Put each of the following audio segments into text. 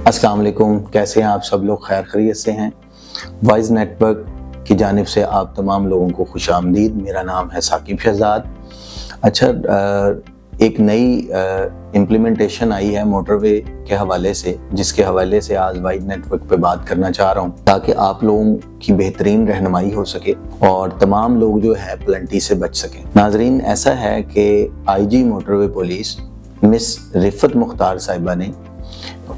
अस्सलाम वालेकुम, कैसे हैं आप सब लोग? खैर खैरियत से हैं? वाइज नेटवर्क की जानिब से आप तमाम लोगों को खुश आमदीद। मेरा नाम है साकिब शहजाद। अच्छा, एक नई इम्प्लीमेंटेशन आई है मोटरवे के हवाले से, जिसके हवाले से आज वाइज नेटवर्क पे बात करना चाह रहा हूँ, ताकि आप लोगों की बेहतरीन रहनुमाई हो सके और तमाम लोग जो है प्लेंटी से बच सकें। नाजरीन, ऐसा है कि IG motorway police miss Rifat Mukhtar साहिबा ने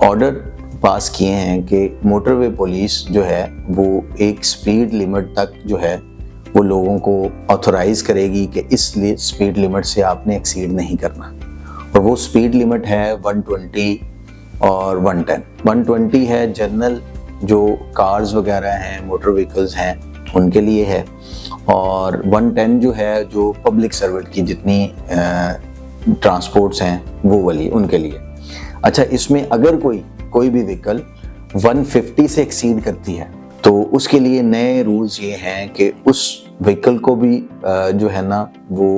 ऑर्डर पास किए हैं कि मोटरवे पुलिस जो है वो एक स्पीड लिमिट तक जो है वो लोगों को ऑथोराइज करेगी कि इस स्पीड लिमिट से आपने एक्सीड नहीं करना। और वो स्पीड लिमिट है 120 और 110। 120 है जनरल जो कार्स वगैरह हैं, मोटर व्हीकल्स हैं, उनके लिए है, और 110 जो है जो पब्लिक सर्वेंट की जितनी ट्रांसपोर्ट्स हैं वो वाली उनके लिए। अच्छा, इसमें अगर कोई भी व्हीकल 150 से एक्सीड करती है तो उसके लिए नए रूल्स ये हैं कि उस व्हीकल को भी जो है ना वो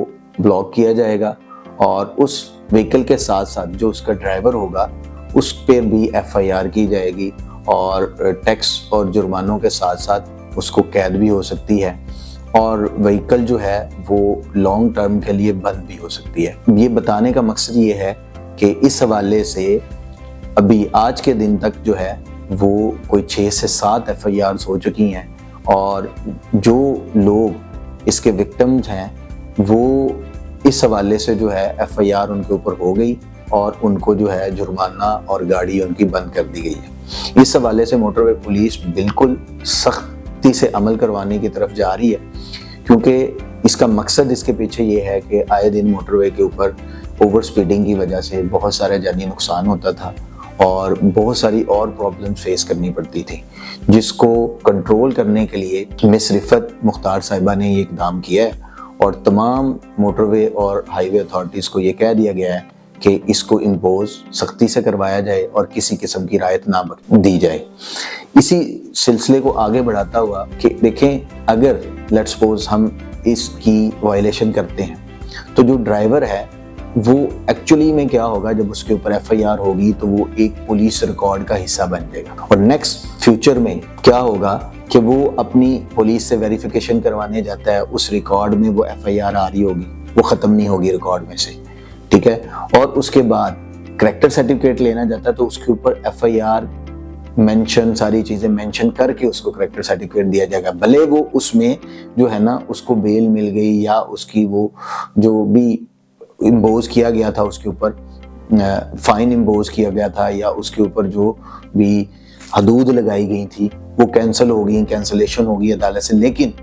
ब्लॉक किया जाएगा, और उस व्हीकल के साथ साथ जो उसका ड्राइवर होगा उस पर भी FIR की जाएगी, और टैक्स और जुर्मानों के साथ साथ उसको कैद भी हो सकती है, और व्हीकल जो है वो लॉन्ग टर्म के लिए बंद भी हो सकती है। ये बताने का मकसद ये है कि इस हवाले से अभी आज के दिन तक जो है वो कोई 6 से 7 FIRs हो चुकी हैं, और जो लोग इसके विक्टिम्स हैं वो इस हवाले से जो है FIR उनके ऊपर हो गई और उनको जो है जुर्माना और गाड़ी उनकी बंद कर दी गई है। इस हवाले से मोटरवे पुलिस बिल्कुल सख्ती से अमल करवाने की तरफ जा रही है, क्योंकि इसका मकसद इसके पीछे ये है कि आए दिन मोटरवे के ऊपर ओवर स्पीडिंग की वजह से बहुत सारे जानी नुकसान होता था और बहुत सारी और प्रॉब्लम फेस करनी पड़ती थी, जिसको कंट्रोल करने के लिए मिस रिफत मुख्तार साहिबा ने ये इक़दाम किया है, और तमाम मोटरवे और हाईवे अथॉरिटीज़ को ये कह दिया गया है कि इसको इम्पोज सख्ती से करवाया जाए और किसी किस्म की रायत ना दी जाए। इसी सिलसिले को आगे बढ़ाता हुआ कि देखें, अगर लेट्स सपोज हम इसकी वायलेशन करते हैं तो जो ड्राइवर है वो एक्चुअली में क्या होगा, जब उसके ऊपर FIR होगी तो वो एक पुलिस रिकॉर्ड का हिस्सा बन जाएगा, और नेक्स्ट फ्यूचर में क्या होगा कि वो अपनी पुलिस से वेरिफिकेशन करवाने जाता है, उस रिकॉर्ड में वो FIR आ रही होगी, वो ख़त्म नहीं होगी रिकॉर्ड में से, ठीक है। और उसके बाद करैक्टर सर्टिफिकेट लेना जाता है तो उसके ऊपर FIR मेंशन, सारी चीज़ें मेंशन करके उसको करैक्टर सर्टिफिकेट दिया जाएगा, भले वो उसमें जो है ना उसको बेल मिल गई या उसकी वो जो भी इम्पोज किया गया था उसके ऊपर फाइन इम्पोज किया गया था या उसके ऊपर जो भी हदूद लगाई गई थी वो कैंसिल हो गई, कैंसलेशन हो गई अदालत से, लेकिन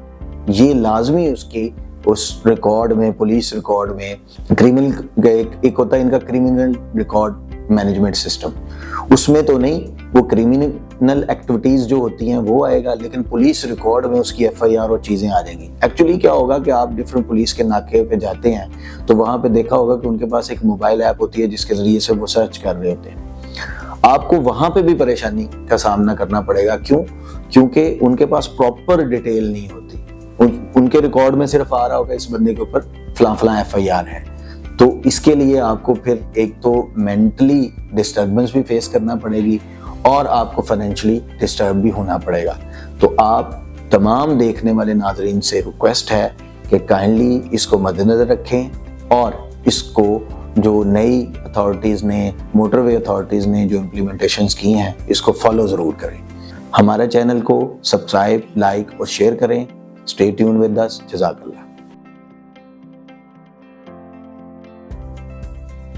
ये लाजमी उसकी उस रिकॉर्ड में, पुलिस रिकॉर्ड में क्रिमिनल एक होता है इनका क्रिमिनल रिकॉर्ड मैनेजमेंट सिस्टम, उसमें तो नहीं, वो क्रिमिनल एक्टिविटीज़ जो होती हैं वो आएगा, लेकिन पुलिस रिकॉर्ड में उसकी FIR और चीज़ें आ जाएंगी। एक्चुअली क्या होगा कि आप डिफरेंट पुलिस के नाके पे जाते हैं तो वहाँ पे देखा होगा कि उनके पास एक मोबाइल ऐप होती है जिसके ज़रिए से वो सर्च कर रहे होते हैं। आपको वहाँ पे भी परेशानी का सामना करना पड़ेगा। क्यों? क्योंकि उनके पास प्रॉपर डिटेल नहीं होती, उनके रिकॉर्ड में सिर्फ आ रहा होगा इस बंदे के ऊपर फलां FIR है। तो इसके लिए आपको फिर एक तो मेंटली डिस्टर्बेंस भी फेस करना पड़ेगी और आपको फाइनेंशियली डिस्टर्ब भी होना पड़ेगा। तो आप तमाम देखने वाले नाजरीन से रिक्वेस्ट है कि काइंडली इसको मद्देनज़र रखें और इसको जो नई अथॉरिटीज़ ने, मोटरवे अथॉरिटीज़ ने जो इम्प्लीमेंटेशंस की हैं, इसको फॉलो ज़रूर करें। हमारे चैनल को सब्सक्राइब, लाइक और शेयर करें। Stay tuned with us. जज़ाकल्लाह।